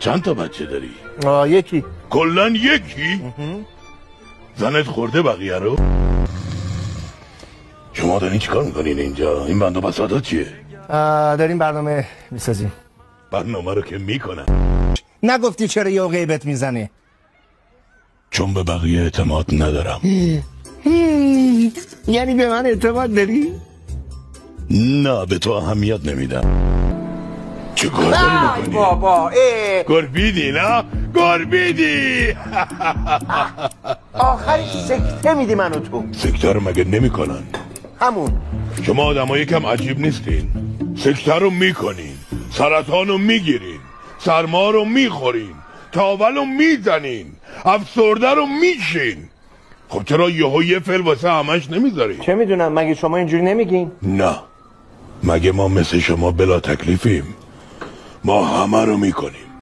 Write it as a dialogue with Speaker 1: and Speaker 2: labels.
Speaker 1: چند تا بچه داری؟
Speaker 2: یکی.
Speaker 1: کلن یکی؟ زنت خورده بقیه رو؟ شما دارین چیکار میکنین اینجا؟ این بند و بساطا چیه؟
Speaker 2: داریم برنامه میسازیم.
Speaker 1: برنامه رو که میکنن.
Speaker 2: نگفتی چرا یه غیبت میزنی؟
Speaker 1: چون به بقیه اعتماد ندارم.
Speaker 2: یعنی به من اعتماد داری؟
Speaker 1: نه به تو اهمیت نمیدم. چه کار داری میکنی؟
Speaker 2: بابا
Speaker 1: گربیدی نه؟ گربیدی.
Speaker 2: آخرش سکته میدی منو تو.
Speaker 1: سکته رو مگه نمیکنن؟
Speaker 2: همون.
Speaker 1: شما آدمایی کم عجیب نیستین. سکته رو میکنین، سرطان رو میگیرین، سرما رو میخورین، تاول رو میزنین، افسرده رو میشین. خب چرا یه فعل واسه همش نمیذاری؟
Speaker 2: چه میدونم، مگه شما اینجوری نمیگین؟
Speaker 1: نه، مگه ما مثل شما بلا تکلیفیم؟ ما همه رو میکنیم.